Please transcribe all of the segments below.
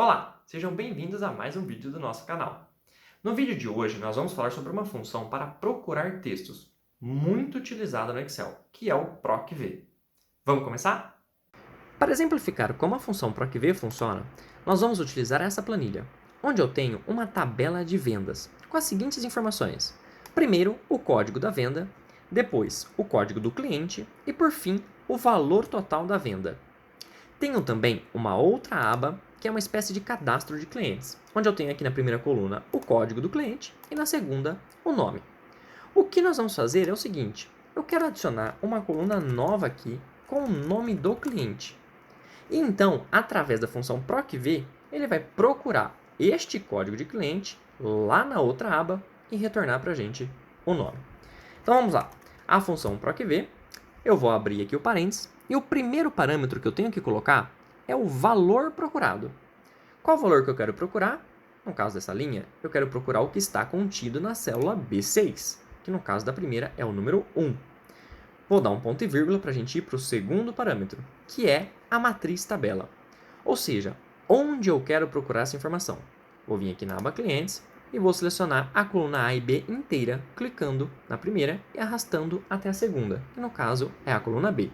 Olá, sejam bem-vindos a mais um vídeo do nosso canal. No vídeo de hoje, nós vamos falar sobre uma função para procurar textos, muito utilizada no Excel, que é o PROC-V. Vamos começar? Para exemplificar como a função PROC-V funciona, nós vamos utilizar essa planilha, onde eu tenho uma tabela de vendas, com as seguintes informações. Primeiro, o código da venda, depois, o código do cliente e, por fim, o valor total da venda. Tenho também uma outra aba, que é uma espécie de cadastro de clientes, onde eu tenho aqui na primeira coluna o código do cliente e na segunda o nome. O que nós vamos fazer é o seguinte, eu quero adicionar uma coluna nova aqui com o nome do cliente. E então, através da função PROC-V, ele vai procurar este código de cliente lá na outra aba e retornar para a gente o nome. Então vamos lá, a função PROC-V, eu vou abrir aqui o parênteses, e o primeiro parâmetro que eu tenho que colocar é o valor procurado. Qual valor que eu quero procurar? No caso dessa linha, eu quero procurar o que está contido na célula B6, que no caso da primeira é o número 1. Vou dar um ponto e vírgula para a gente ir para o segundo parâmetro, que é a matriz tabela. Ou seja, onde eu quero procurar essa informação. Vou vir aqui na aba Clientes e vou selecionar a coluna A e B inteira, clicando na primeira e arrastando até a segunda, que no caso é a coluna B.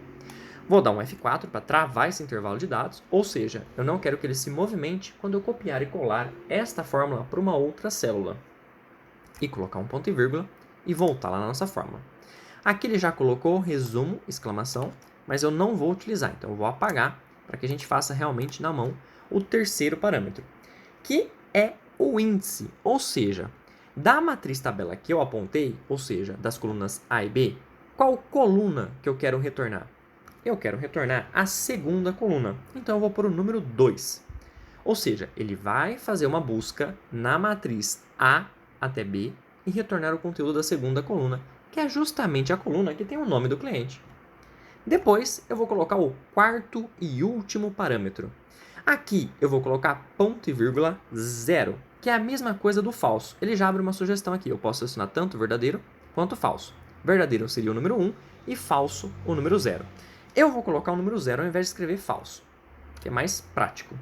Vou dar um F4 para travar esse intervalo de dados, ou seja, eu não quero que ele se movimente quando eu copiar e colar esta fórmula para uma outra célula. E colocar um ponto e vírgula e voltar lá na nossa fórmula. Aqui ele já colocou resumo, exclamação, mas eu não vou utilizar, então eu vou apagar para que a gente faça realmente na mão o terceiro parâmetro, que é o índice, ou seja, da matriz tabela que eu apontei, ou seja, das colunas A e B, qual coluna que eu quero retornar? Eu quero retornar a segunda coluna, então eu vou pôr o número 2. Ou seja, ele vai fazer uma busca na matriz A até B e retornar o conteúdo da segunda coluna, que é justamente a coluna que tem o nome do cliente. Depois, eu vou colocar o quarto e último parâmetro. Aqui, eu vou colocar ponto e vírgula 0, que é a mesma coisa do falso. Ele já abre uma sugestão aqui. Eu posso selecionar tanto verdadeiro quanto falso. Verdadeiro seria o número 1 e falso o número 0. Eu vou colocar o número 0 ao invés de escrever falso, que é mais prático.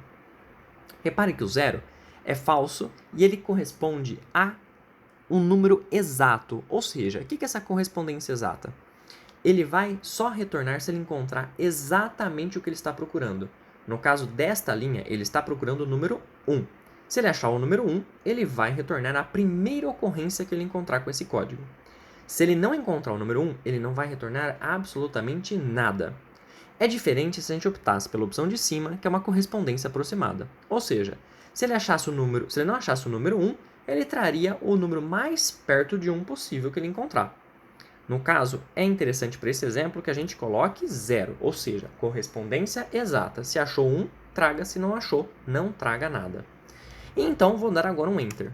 Repare que o 0 é falso e ele corresponde a um número exato. Ou seja, o que é essa correspondência exata? Ele vai só retornar se ele encontrar exatamente o que ele está procurando. No caso desta linha, ele está procurando o número 1. Se ele achar o número 1, ele vai retornar a primeira ocorrência que ele encontrar com esse código. Se ele não encontrar o número 1, ele não vai retornar absolutamente nada. É diferente se a gente optasse pela opção de cima, que é uma correspondência aproximada. Ou seja, se ele não achasse o número 1, ele traria o número mais perto de 1 possível que ele encontrar. No caso, é interessante para esse exemplo que a gente coloque 0, ou seja, correspondência exata. Se achou 1, traga, se não achou, não traga nada. E então vou dar agora um Enter.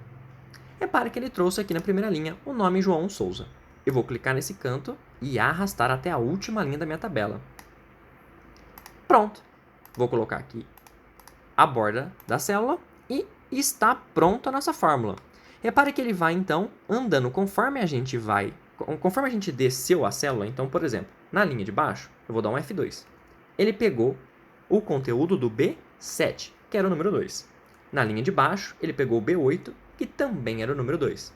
Repare que ele trouxe aqui na primeira linha o nome João Souza. Eu vou clicar nesse canto e arrastar até a última linha da minha tabela. Pronto. Vou colocar aqui a borda da célula e está pronta a nossa fórmula. Repare que ele vai, então, andando conforme a gente desceu a célula. Então, por exemplo, na linha de baixo, eu vou dar um F2. Ele pegou o conteúdo do B7, que era o número 2. Na linha de baixo, ele pegou o B8, que também era o número 2.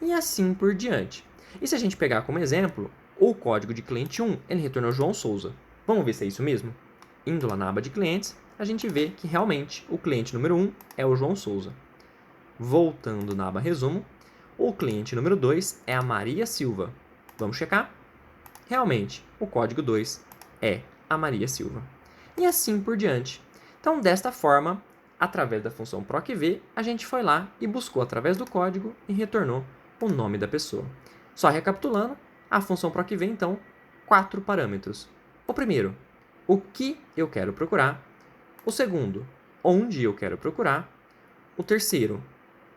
E assim por diante. E se a gente pegar como exemplo, o código de cliente 1, ele retornou João Souza. Vamos ver se é isso mesmo? Indo lá na aba de clientes, a gente vê que realmente o cliente número 1 é o João Souza. Voltando na aba resumo, o cliente número 2 é a Maria Silva. Vamos checar? Realmente, o código 2 é a Maria Silva. E assim por diante. Então, desta forma, através da função PROC-V, a gente foi lá e buscou através do código e retornou o nome da pessoa. Só recapitulando, a função PROC-V, então, 4 parâmetros. O primeiro, o que eu quero procurar. O segundo, onde eu quero procurar. O terceiro,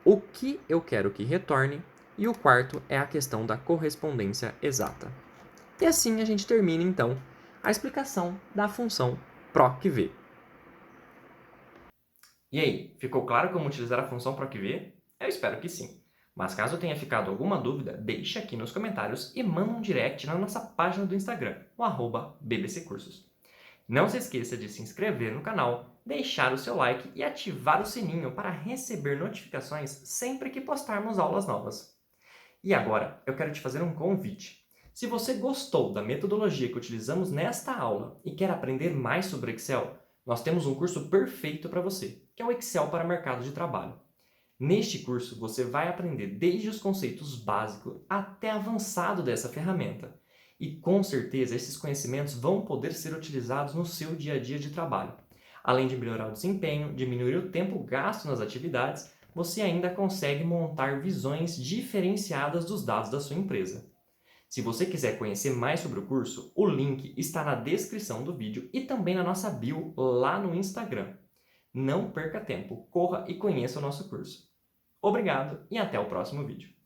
o que eu quero que retorne. E o quarto é a questão da correspondência exata. E assim a gente termina, então, a explicação da função PROC-V. E aí, ficou claro como utilizar a função PROC-V? Eu espero que sim. Mas caso tenha ficado alguma dúvida, deixe aqui nos comentários e manda um direct na nossa página do Instagram, o @bbccursos. Não se esqueça de se inscrever no canal, deixar o seu like e ativar o sininho para receber notificações sempre que postarmos aulas novas. E agora, eu quero te fazer um convite. Se você gostou da metodologia que utilizamos nesta aula e quer aprender mais sobre Excel, nós temos um curso perfeito para você, que é o Excel para mercado de trabalho. Neste curso, você vai aprender desde os conceitos básicos até avançado dessa ferramenta. E com certeza esses conhecimentos vão poder ser utilizados no seu dia a dia de trabalho. Além de melhorar o desempenho, diminuir o tempo gasto nas atividades, você ainda consegue montar visões diferenciadas dos dados da sua empresa. Se você quiser conhecer mais sobre o curso, o link está na descrição do vídeo e também na nossa bio lá no Instagram. Não perca tempo, corra e conheça o nosso curso. Obrigado e até o próximo vídeo.